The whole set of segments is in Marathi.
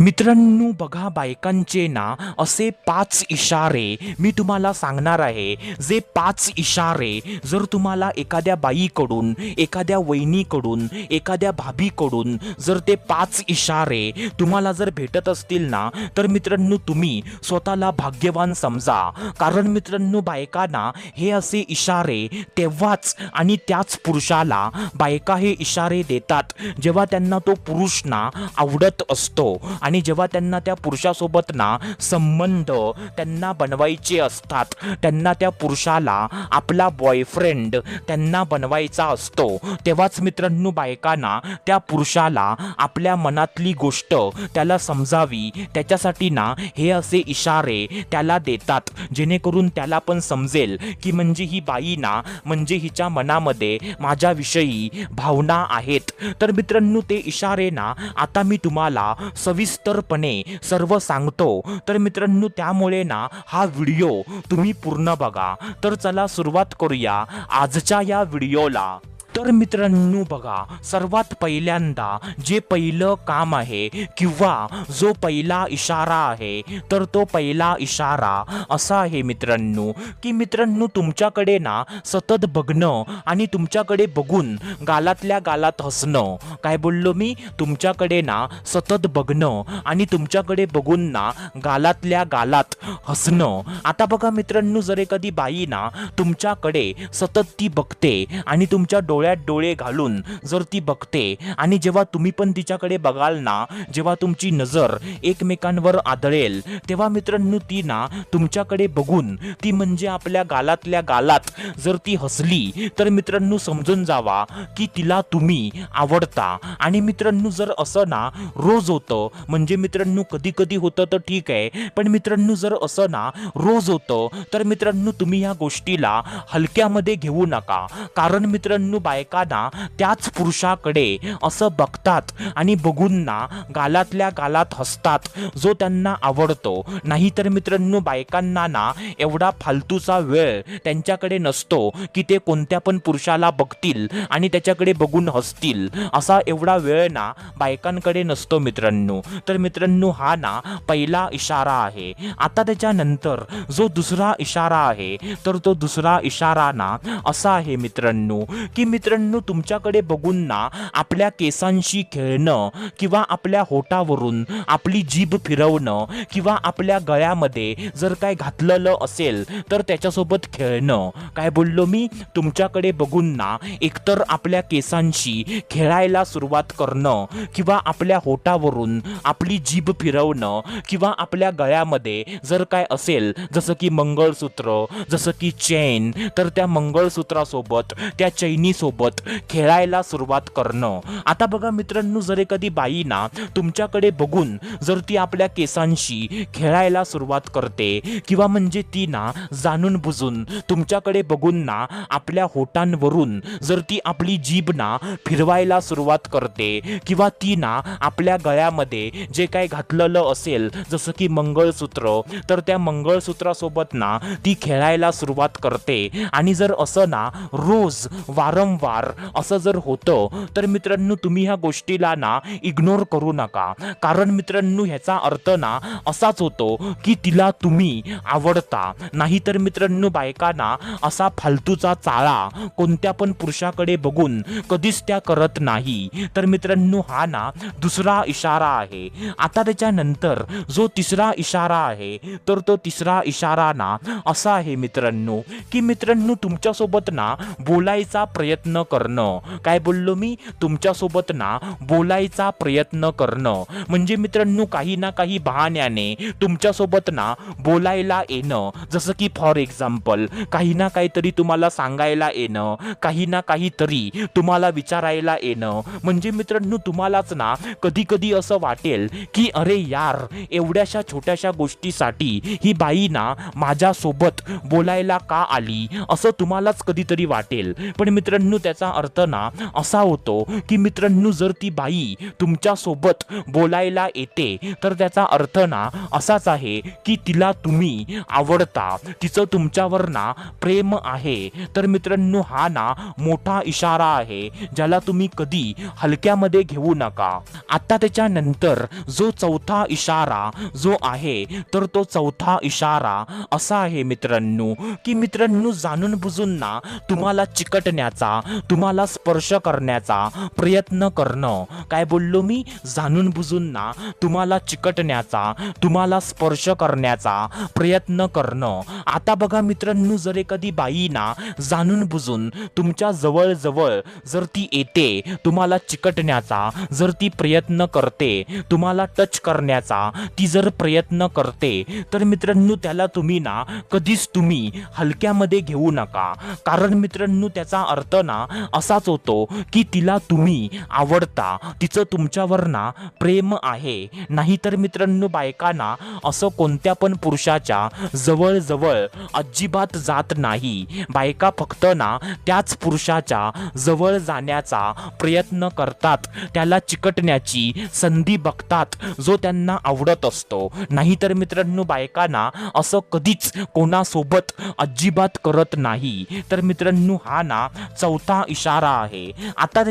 मित्रांनो बघा, बायकांचे ना असे 5 इशारे मी तुम्हाला सांगणार आहे. जे 5 इशारे जर तुम्हाला एखाद्या बाईकडून, एखाद्या वहिनीकडून, एखाद्या भाभीकडून जर ते 5 इशारे तुम्हाला जर भेटत असतील ना, तर मित्रांनो तुम्ही स्वतःला भाग्यवान समजा. कारण मित्रांनो बायकांना हे असे इशारे तेव्हाच आणि त्याच पुरुषाला बायका हे इशारे देतात जेव्हा त्यांना तो पुरुष ना आवडत असतो आणि जेव्हा त्यांना त्या पुरुषासोबत ना संबंध त्यांना बनवायचे असतात, त्यांना त्या पुरुषाला आपला बॉयफ्रेंड त्यांना बनवायचा असतो, तेव्हाच मित्रांनो बायकांना त्या पुरुषाला आपल्या मनातली गोष्ट त्याला समजावी त्याच्यासाठी ना हे असे इशारे त्याला देतात, जेणेकरून त्याला पण समजेल की म्हणजे ही बाई ना म्हणजे हिच्या मनामध्ये माझ्याविषयी भावना आहेत. तर मित्रांनो ते इशारे ना आता मी तुम्हाला सविस्तरपणे सर्व सांगतो. तर मित्रांनो त्यामुळे ना हा व्हिडिओ तुम्ही पूर्ण बघा. तर चला सुरुवात करूया आजच्या या व्हिडिओला. तर मित्रांनो बघा, सर्वात पहिल्यांदा जे पहिलं काम आहे किंवा जो पहिला इशारा आहे, तर तो पहिला इशारा असा आहे मित्रांनो की मित्रांनो तुमच्याकडे ना सतत बघणं आणि तुमच्याकडे बघून गालातल्या गालात हसणं. काय बोललो मी? तुमच्याकडे ना सतत बघणं आणि तुमच्याकडे बघून ना गालातल्या गालात हसणं. आता बघा मित्रांनो, जर एखादी बाई ना तुमच्याकडे सतत ती बघते आणि तुमच्या डोळ्यात डोळे घालून जर ती बघते आणि जेव्हा तुम्ही पण तिच्याकडे बघाल ना, जेव्हा तुमची नजर एकमेकांवर आदळेल, तेव्हा मित्रांनो ती ना तुमच्याकडे बघून ती म्हणजे आपल्या गालातल्या गालात जर ती हसली, तर मित्रांनो समजून जावा की तिला तुम्ही आवडता. आणि मित्रांनो जर असं ना रोज होतं, म्हणजे मित्रांनो कधी कधी होतं तर ठीक आहे, पण मित्रांनो जर असं ना रोज होतं, तर मित्रांनो तुम्ही ह्या गोष्टीला हलक्यामध्ये घेऊ नका. कारण मित्रांनो बायकांना त्याच पुरुषाकडे असं बघतात आणि बघून ना गालातल्या गालात हसतात जो त्यांना आवडतो. नाहीतर मित्रांनो बायकांना ना एवढा फालतूचा वेळ त्यांच्याकडे नसतो की ते कोणत्या पण पुरुषाला बघतील आणि त्याच्याकडे बघून हसतील. असा एवढा वेळ ना बायकांकडे नसतो मित्रांनो. तर मित्रांनो हा ना पहिला इशारा आहे. आता त्याच्यानंतर जो दुसरा इशारा आहे, तर तो दुसरा इशारा ना असा आहे मित्रांनो की मित्रांनो तुमच्याकडे बघून ना आपल्या केसांशी खेळणं किंवा आपल्या होठावरून आपली जीभ फिरवणं किंवा आपल्या गळ्यामध्ये जर काय घातलेलं असेल तर त्याच्यासोबत खेळणं. काय बोललो मी? तुमच्याकडे बघून ना एकतर आपल्या केसांशी खेळायला सुरुवात करणं किंवा आपल्या होठावरून आपली जीभ फिरवणं किंवा आपल्या गळ्यामध्ये जर काय असेल जसं की मंगळसूत्र, जसं की चेन, तर त्या मंगळसूत्रासोबत त्या चैनी सोबत खेळायला सुरुवात करणं. आता बघा मित्रांनो, जर एखादी बाई ना तुमच्याकडे बघून जर ती आपल्या केसांशी खेळायला सुरुवात करते किंवा म्हणजे ती ना जाणून बुजून तुमच्याकडे बघून ना आपल्या होठांवरून जर ती आपली जीभ ना फिरवायला सुरुवात करते किंवा ती ना आपल्या गळ्यामध्ये जे काय घातलेलं असेल जसं की मंगळसूत्र, तर त्या मंगळसूत्रासोबत ना ती खेळायला सुरुवात करते आणि जर असं ना रोज वारंवार असं जर होतं, तर मित्रांनो तुम्ही ह्या गोष्टीला ना इग्नोर करू नका. कारण मित्रांनो ह्याचा अर्थ ना असाच होतो की तिला तुम्ही आवडता. नाहीतर मित्रांनो बायकांना असा फालतूचा चाळा कोणत्या पण पुरुषाकडे बघून कधीच त्या करत नाही. तर मित्रांनो हा ना दुसरा इशारा आहे. आता त्याच्यानंतर जो तिसरा इशारा आहे, तर तो तिसरा इशारा ना असा आहे मित्रांनो की मित्रांनो तुमच्यासोबत ना बोलायचा प्रयत्न करणं. काय बोललो मी? तुमच्यासोबत ना बोलायचा प्रयत्न करणं. म्हणजे मित्रांनो काही ना काही बहाण्याने तुमच्यासोबत ना बोलायला येणं. जसं की फॉर एक्झाम्पल काही ना काहीतरी तुम्हाला सांगायला येणं, काही ना काहीतरी तुम्हाला विचारायला येणं. म्हणजे मित्रांनो तुम्हालाच ना कधी कधी असं वाटेल की अरे यार, एवढ्याशा छोट्याशा गोष्टीसाठी ही बाई ना माझ्यासोबत बोलायला का आली, असं तुम्हालाच कधीतरी वाटेल. पण मित्रांनो त्याचा अर्थ ना असा होतो की मित्रांनो जर ती बाई तुमच्या सोबत बोलायला येते तर त्याचा अर्थ ना असाच आहे की तिला तुम्ही आवडता, तिचं तुमच्यावर ना प्रेम आहे. तर मित्रांनो हा ना मोठा इशारा आहे ज्याला तुम्ही कधी हलक्यामध्ये घेऊ नका. आता त्याच्यानंतर जो चौथा इशारा जो आहे तर तो चौथा इशारा असा आहे मित्रांनो की मित्रांनो जाणून बुजून ना तुम्हाला चिकटण्याचा, तुम्हाला स्पर्श करण्याचा प्रयत्न करणं. काय बोललो मी? जाणून बुजून ना तुम्हाला चिकटण्याचा, तुम्हाला स्पर्श करण्याचा प्रयत्न करणं. आता बघा मित्रांनो जर एखादी बाई ना जाणून बुजून तुमच्या जवळ जवळ जर ती येते, तुम्हाला चिकटण्याचा जर ती प्रयत्न करते, तुम्हाला टच करण्याचा ती जर प्रयत्न करते तर मित्रांनो त्याला तुम्ही ना कधीच तुम्ही हलक्यामध्ये घेऊ नका. कारण मित्रांनो त्याचा अर्थ ना असाच होतो की तिला तुम्ही आवडता, तिचं तुमच्यावर ना प्रेम आहे. नाहीतर मित्रांनो बायकांना असं कोणत्या पण पुरुषाच्या जवळ जवळ अजिबात जात नाही. बायका फक्त ना त्याच पुरुषाच्या जवळ जाण्याचा प्रयत्न करतात, त्याला चिकटण्याची संधी बघतात जो त्यांना आवडत असतो. नाहीतर मित्रांनो बायकांना असं कधीच कोणासोबत अजिबात करत नाही. तर मित्रांनो हा ना चौथा इशारा आहे. आता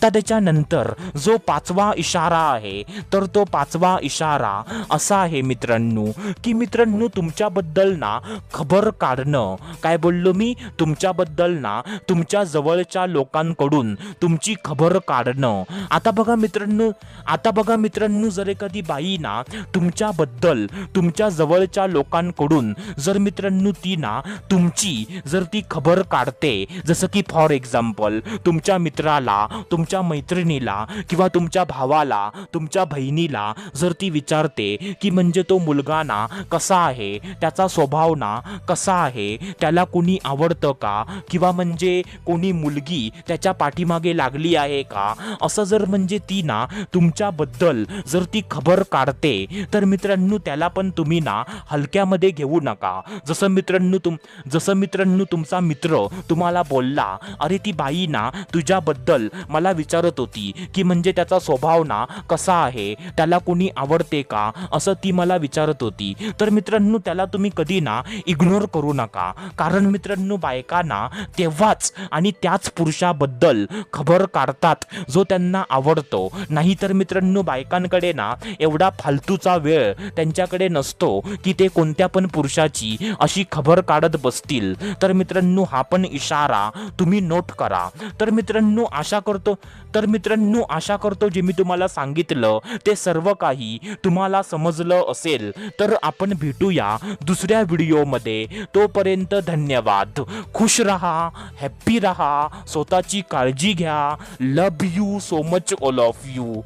त्याच्यानंतर जो पाचवा इशारा आहे तर तो पाचवा इशारा असा आहे मित्रांनो की मित्रांनो तुमच्याबद्दल ना खबर काढणं. काय बोललो मी? तुमच्याबद्दल ना तुमच्या जवळच्या लोकांकडून तुमची खबर काढणं. आता बघा मित्रांनो जर एखादी बाई ना तुमच्याबद्दल तुमच्या जवळच्या लोकांकडून जर मित्रांनो ती ना तुमची जर ती खबर काढते, जसं की फॉर एक्झाम्पल तुमच्या मित्राला, तुमच्या मैत्रिणीला किंवा तुमच्या भावाला, तुमच्या बहिणीला जर ती विचारते की म्हणजे तो मुलगा ना कसा आहे, त्याचा स्वभाव ना कसा आहे, त्याला कोणी आवडतं का, किंवा म्हणजे कोणी मुलगी त्याच्या पाठीमागे लागली आहे का, असं जर म्हणजे ती ना तुमच्याबद्दल जर ती खबर काढते तर मित्रांनो त्याला पण तुम्ही ना हलक्यामध्ये घेऊ नका. जसं मित्रांनो तुमचा मित्र तुम्हाला बोलला, अरे ती बाई ना तुझ्याबद्दल मला विचारत होती की म्हणजे त्याचा स्वभाव ना कसा आहे, त्याला कोणी आवडते का, असं ती मला विचारत होती. तर मित्रांनो त्याला तुम्ही कधी ना इग्नोर करू नका. कारण मित्रांनो बायकांना तेव्हाच आणि त्याच पुरुषाबद्दल खबर काढतात जो त्यांना आवडतो. नाहीतर मित्रांनो बायकांकडे ना एवढा फालतूचा वेळ त्यांच्याकडे नसतो की ते कोणत्या पण पुरुषाची अशी खबर काढत बसतील. तर मित्रांनो हा पण इशारा तुम्ही नोट करा. तर मित्रांनो आशा करतो जे मी तुम्हाला सांगितलं ते सर्व काही तुम्हाला समजलं असेल. तर आपण भेटूया दुसऱ्या व्हिडिओमध्ये. तोपर्यंत धन्यवाद. खुश रहा, हॅप्पी रहा, स्वतःची काळजी घ्या. Love you so much all of you.